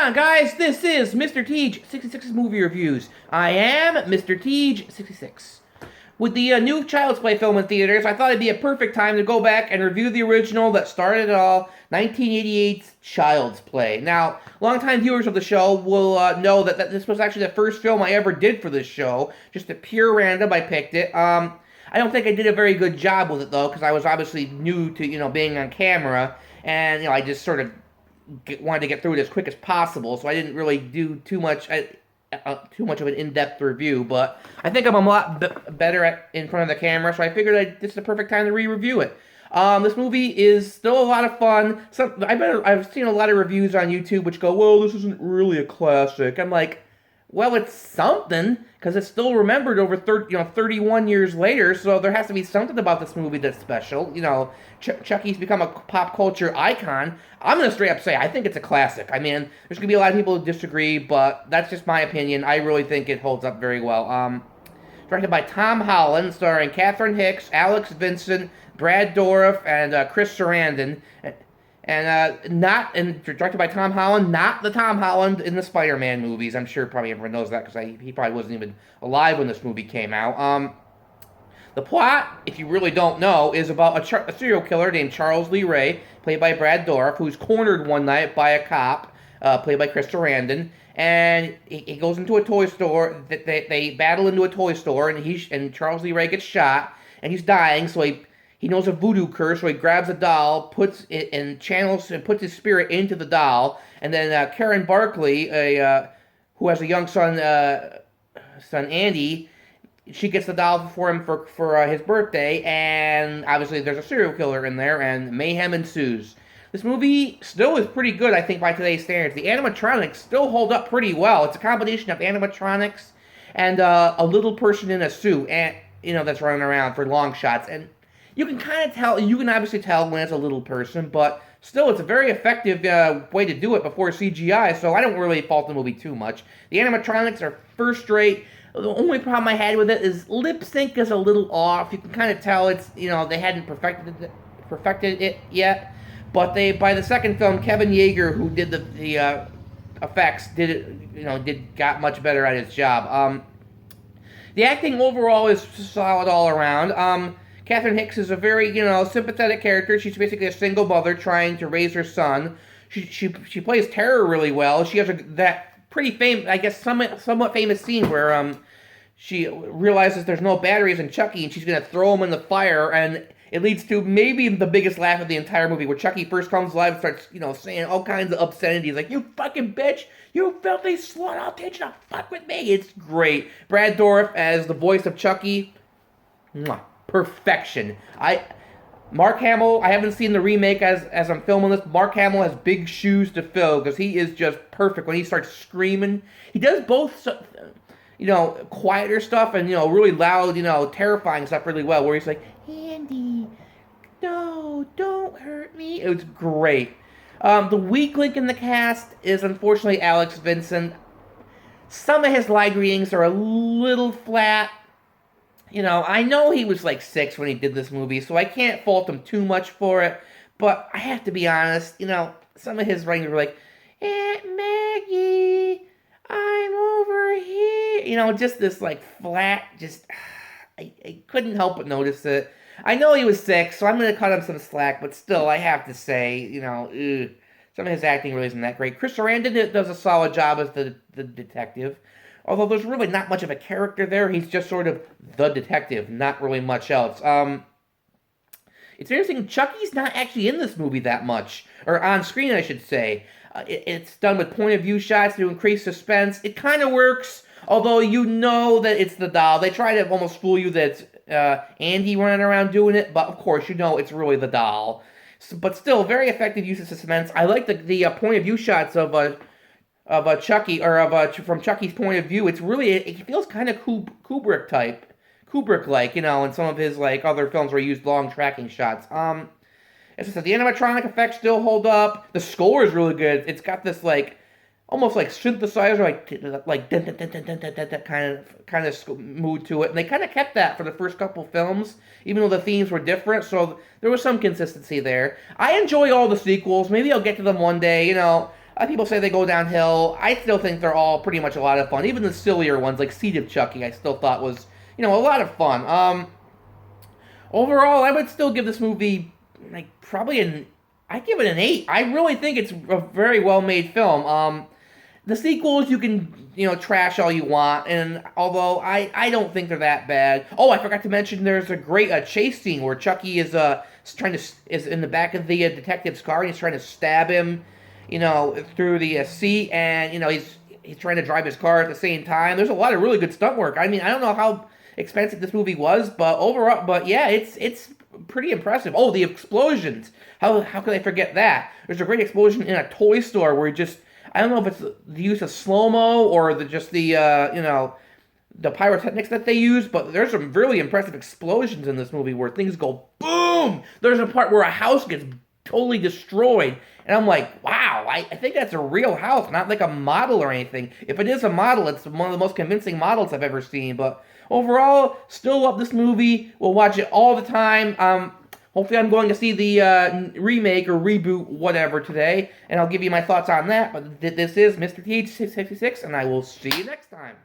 on, guys? This is Mr. Teej66's Movie Reviews. I am Mr. Teej66. With the new Child's Play film in theaters, I thought it'd be a perfect time to go back and review the original that started it all, 1988's Child's Play. Now, longtime viewers of the show will know that this was actually the first film I ever did for this show. Just a pure random, I picked it. I don't think I did a very good job with it, though, because I was obviously new to, being on camera, and, I just sort of wanted to get through it as quick as possible, so I didn't really do too much of an in-depth review, but I think I'm a lot better in front of the camera, so I figured this is the perfect time to re-review it. This movie is still a lot of fun. I've seen a lot of reviews on YouTube which go, well, this isn't really a classic. I'm like, well, it's something, because it's still remembered over 31 years later, so there has to be something about this movie that's special. Chucky's become a pop culture icon. I'm going to straight up say, I think it's a classic. I mean, there's going to be a lot of people who disagree, but that's just my opinion. I really think it holds up very well. Directed by Tom Holland, starring Catherine Hicks, Alex Vincent, Brad Dourif, and Chris Sarandon. And directed by Tom Holland, not the Tom Holland in the Spider-Man movies. I'm sure probably everyone knows that because he probably wasn't even alive when this movie came out. The plot, if you really don't know, is about a serial killer named Charles Lee Ray, played by Brad Dourif, who's cornered one night by a cop, played by Chris Sarandon, and he goes into a toy store. They battle into a toy store, and Charles Lee Ray gets shot, and he's dying, so he knows a voodoo curse, so he grabs a doll, puts it and channels and puts his spirit into the doll, and then Karen Barkley, who has a young son Andy, she gets the doll for him for his birthday, and obviously there's a serial killer in there, and mayhem ensues. This movie still is pretty good, I think, by today's standards. The animatronics still hold up pretty well. It's a combination of animatronics and a little person in a suit, and that's running around for long shots, and you can kind of tell, you can obviously tell when it's a little person, but still, it's a very effective way to do it before CGI, so I don't really fault the movie too much. The animatronics are first rate. The only problem I had with it is lip sync is a little off. You can kind of tell it's, they hadn't perfected it yet, but by the second film, Kevin Yeager, who did the effects, got much better at his job. The acting overall is solid all around. Catherine Hicks is a very, sympathetic character. She's basically a single mother trying to raise her son. She plays terror really well. She has that pretty famous, I guess, somewhat famous scene where she realizes there's no batteries in Chucky and she's going to throw him in the fire, and it leads to maybe the biggest laugh of the entire movie, where Chucky first comes alive and starts, saying all kinds of obscenities, like, you fucking bitch, you filthy slut, I'll teach you to fuck with me. It's great. Brad Dourif as the voice of Chucky, mwah, perfection. Mark Hamill, I haven't seen the remake as I'm filming this. Mark Hamill has big shoes to fill because he is just perfect when he starts screaming. He does both, quieter stuff and, really loud, terrifying stuff really well, where he's like, Andy, no, don't hurt me. It was great. The weak link in the cast is unfortunately Alex Vincent. Some of his line readings are a little flat. I know he was like 6 when he did this movie, so I can't fault him too much for it, but I have to be honest, some of his writings were like, Aunt Maggie, I'm over here. Just this like flat, I couldn't help but notice it. I know he was 6, so I'm going to cut him some slack, but still, I have to say, some of his acting really isn't that great. Chris Sarandon does a solid job as the detective. Although there's really not much of a character there, he's just sort of the detective, not really much else. It's interesting, Chucky's not actually in this movie that much, or on screen, I should say. It's done with point-of-view shots to increase suspense. It kind of works, although that it's the doll. They try to almost fool you that it's Andy running around doing it, but of course, it's really the doll. But still, very effective use of suspense. I like the point-of-view shots of Chucky, or from Chucky's point of view. It feels kind of Kubrick-like, in some of his other films where he used long tracking shots. As I said, the animatronic effects still hold up. The score is really good. It's got this almost like synthesizer, like dun, dun, dun, dun, dun, dun, dun, dun, kind of mood to it, and they kind of kept that for the first couple films, even though the themes were different. So there was some consistency there. I enjoy all the sequels. Maybe I'll get to them one day. People say they go downhill. I still think they're all pretty much a lot of fun. Even the sillier ones, like Seed of Chucky, I still thought was, a lot of fun. Overall, I would still give this movie, like, probably I'd give it an 8. I really think it's a very well-made film. The sequels you can, trash all you want, and although I don't think they're that bad. Oh, I forgot to mention there's a great chase scene where Chucky is is in the back of the detective's car and he's trying to stab him, through the seat, and he's trying to drive his car at the same time. There's a lot of really good stunt work. I mean, I don't know how expensive this movie was, but overall, yeah, it's pretty impressive. Oh, the explosions! How could I forget that? There's a great explosion in a toy store where I don't know if it's the use of slow-mo or the pyrotechnics that they use, but there's some really impressive explosions in this movie where things go boom! There's a part where a house gets totally destroyed, and I'm like, wow, I think that's a real house, not like a model or anything. If it is a model, it's one of the most convincing models I've ever seen, but overall, still love this movie. We'll watch it all the time. Hopefully I'm going to see the remake or reboot, whatever, today, and I'll give you my thoughts on that. But this is Mr. TH666, and I will see you next time.